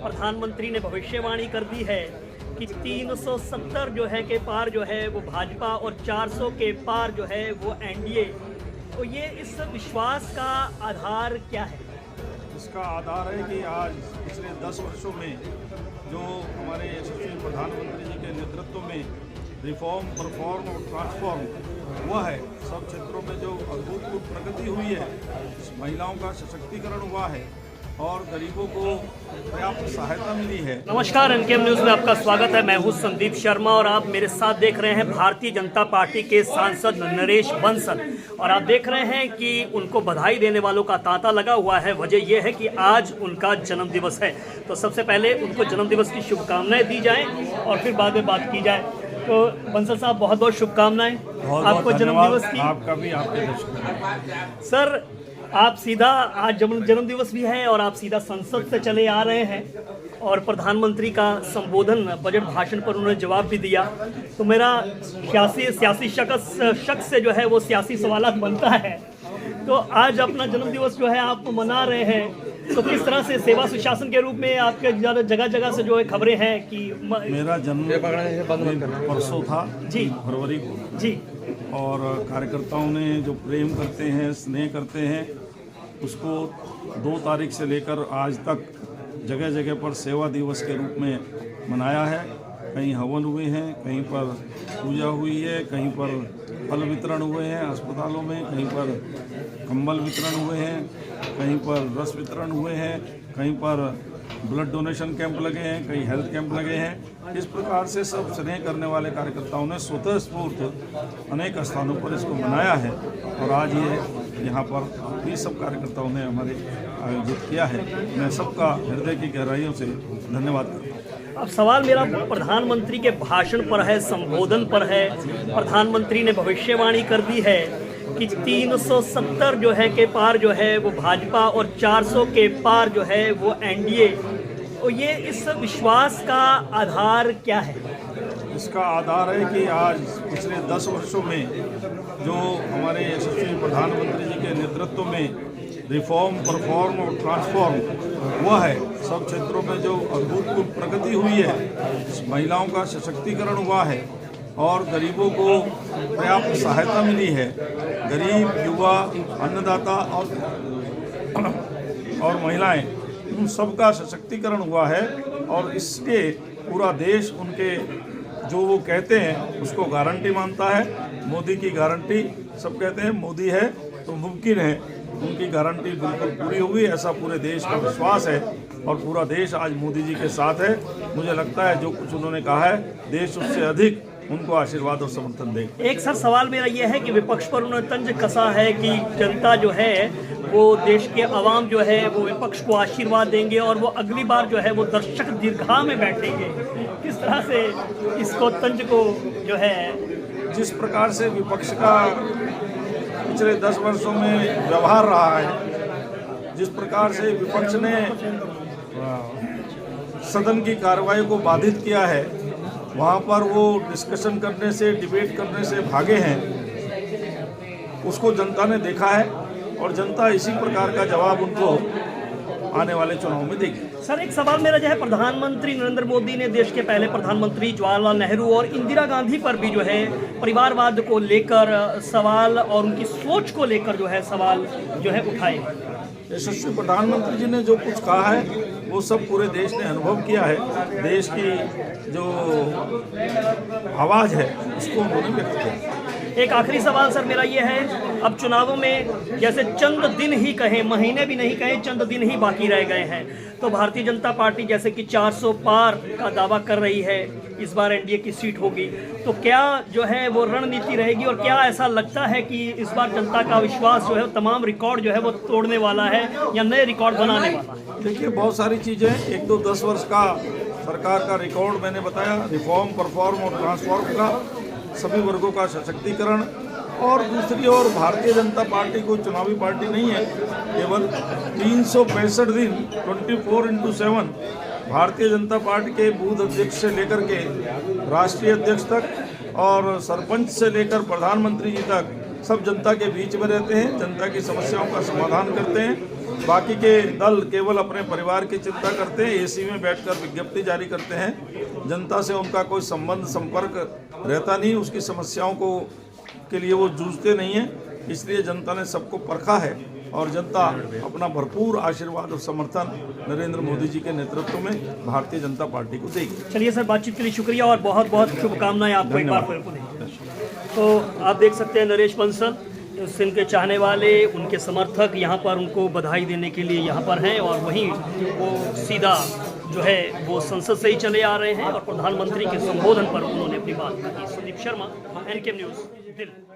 प्रधानमंत्री ने भविष्यवाणी कर दी है कि 370 जो है के पार जो है वो भाजपा और 400 के पार जो है वो एनडीए। तो ये इस विश्वास का आधार क्या है? इसका आधार है कि आज पिछले 10 वर्षों में जो हमारे यशस्वी प्रधानमंत्री जी के नेतृत्व में रिफॉर्म, परफॉर्म और ट्रांसफॉर्म हुआ है। सब क्षेत्रों में जो अभूतपूर्व प्रगति हुई है, महिलाओं का सशक्तिकरण हुआ है और गरीबों को पर्याप्त सहायता मिली है। नमस्कार, एनकेएम न्यूज़ में आपका स्वागत है। मैं हूं संदीप शर्मा और आप मेरे साथ देख रहे हैं भारतीय जनता पार्टी के सांसद नरेश बंसल। और आप देख रहे हैं कि उनको बधाई देने वालों का तांता लगा हुआ है। वजह यह है कि आज उनका जन्मदिवस है। तो सबसे पहले उनको जन्मदिवस की शुभकामनाएं दी जाएं और फिर बाद में बात की जाए। तो बंसल साहब, बहुत बहुत शुभकामनाएं आपको जन्मदिवस की। आपका भी, आपके दर्शकों। सर, आप सीधा आज जन्मदिवस भी है और आप सीधा संसद से चले आ रहे हैं और प्रधानमंत्री का संबोधन, बजट भाषण पर उन्होंने जवाब भी दिया। तो मेरा सियासी शख्स से जो है वो सियासी सवालात बनता है। तो आज अपना जन्मदिवस जो है आप मना रहे हैं, तो किस तरह से सेवा सुशासन के रूप में आपके जगह जगह से जो है खबरें हैं कि मेरा जन्म परसों था जी, फरवरी को जी, और कार्यकर्ताओं ने जो प्रेम करते हैं, स्नेह करते हैं, उसको 2 तारीख से लेकर आज तक जगह जगह पर सेवा दिवस के रूप में मनाया है। कहीं हवन हुए हैं, कहीं पर पूजा हुई है, कहीं पर फल वितरण हुए हैं अस्पतालों में, कहीं पर कंबल वितरण हुए हैं, कहीं पर रस वितरण हुए हैं, कहीं पर ब्लड डोनेशन कैंप लगे हैं, कहीं हेल्थ कैंप लगे हैं। इस प्रकार से सब स्नेह करने वाले कार्यकर्ताओं ने स्वतः स्फूर्त अनेक स्थानों पर इसको मनाया है और आज ये यहाँ पर भी सब कार्यकर्ताओं ने हमारे आयोजित किया है। मैं सबका हृदय की गहराइयों से धन्यवाद करता हूँ। अब सवाल मेरा प्रधानमंत्री के भाषण पर है, संबोधन पर है। प्रधानमंत्री ने भविष्यवाणी कर दी है कि 370 जो है के पार जो है वो भाजपा और 400 के पार जो है वो एनडीए। तो ये इस विश्वास का आधार क्या है? इसका आधार है कि आज पिछले 10 वर्षों में जो हमारे यशस्वी प्रधानमंत्री जी के नेतृत्व में रिफॉर्म, परफॉर्म और ट्रांसफॉर्म हुआ है। सब क्षेत्रों में जो अभूतपूर्व प्रगति हुई है, महिलाओं का सशक्तिकरण हुआ है और गरीबों को पर्याप्त सहायता मिली है। गरीब, युवा, अन्नदाता और महिलाएं, उन सबका सशक्तिकरण हुआ है और इसके पूरा देश उनके जो वो कहते हैं उसको गारंटी मानता है। मोदी की गारंटी, सब कहते हैं मोदी है तो मुमकिन है, उनकी गारंटी बिल्कुल पूरी हुई, ऐसा पूरे देश का विश्वास है और पूरा देश आज मोदी जी के साथ है। मुझे लगता है जो कुछ उन्होंने कहा है, देश उससे अधिक उनको आशीर्वाद और समर्थन देगा। एक सर सवाल मेरा यह है कि विपक्ष पर उन्होंने तंज कसा है कि जनता जो है वो देश के अवाम जो है वो विपक्ष को आशीर्वाद देंगे और वो अगली बार जो है वो दर्शक दीर्घा में बैठेंगे। किस तरह से इसको तंज को जो है, जिस प्रकार से विपक्ष का पिछले 10 वर्षों में व्यवहार रहा है, जिस प्रकार से विपक्ष ने सदन की कार्रवाई को बाधित किया है, वहाँ पर वो डिस्कशन करने से, डिबेट करने से भागे हैं, उसको जनता ने देखा है और जनता इसी प्रकार का जवाब उनको आने वाले चुनाव में देगी। सर, एक सवाल मेरा जो है, प्रधानमंत्री नरेंद्र मोदी ने देश के पहले प्रधानमंत्री जवाहरलाल नेहरू और इंदिरा गांधी पर भी जो है परिवारवाद को लेकर सवाल और उनकी सोच को लेकर जो है सवाल जो है उठाए। यशस्वी प्रधानमंत्री जी ने जो कुछ कहा है वो सब पूरे देश ने अनुभव किया है। देश की जो आवाज़ है उसको उन्होंने व्यक्त किया। एक आखिरी सवाल सर मेरा ये है, अब चुनावों में जैसे चंद दिन ही कहें, महीने भी नहीं कहें, चंद दिन ही बाकी रह गए हैं, तो भारतीय जनता पार्टी जैसे कि 400 पार का दावा कर रही है, इस बार एनडीए की सीट होगी, तो क्या जो है वो रणनीति रहेगी और क्या ऐसा लगता है कि इस बार जनता का विश्वास जो है तमाम रिकॉर्ड जो है वो तोड़ने वाला है या नए रिकॉर्ड बनाने वाला है? देखिए, बहुत सारी चीज़ें, 1-2-10 वर्ष का सरकार का रिकॉर्ड मैंने बताया, रिफॉर्म, परफॉर्म और ट्रांसफॉर्म का, सभी वर्गों का सशक्तिकरण, और दूसरी ओर भारतीय जनता पार्टी कोई चुनावी पार्टी नहीं है। केवल 365 दिन 24x7 भारतीय जनता पार्टी के बूथ अध्यक्ष से लेकर के राष्ट्रीय अध्यक्ष तक और सरपंच से लेकर प्रधानमंत्री जी तक सब जनता के बीच में रहते हैं, जनता की समस्याओं का समाधान करते हैं बाकी के दल केवल अपने परिवार की चिंता करते हैं, एसी में बैठकर विज्ञप्ति जारी करते हैं। जनता से उनका कोई संबंध संपर्क रहता नहीं, उसकी समस्याओं को के लिए वो जूझते नहीं हैं। इसलिए जनता ने सबको परखा है और जनता अपना भरपूर आशीर्वाद और समर्थन नरेंद्र मोदी जी के नेतृत्व में भारतीय जनता पार्टी को देगी। चलिए सर, बातचीत के लिए शुक्रिया और बहुत बहुत शुभकामनाएं आपको एक बार फिर। तो आप देख सकते हैं नरेश बंसल, सिंह के चाहने वाले, उनके समर्थक यहाँ पर उनको बधाई देने के लिए यहाँ पर हैं और वहीं वो सीधा जो है वो संसद से ही चले आ रहे हैं और प्रधानमंत्री के संबोधन पर उन्होंने अपनी बात कही। Sandeep Sharma, NK news, Delhi.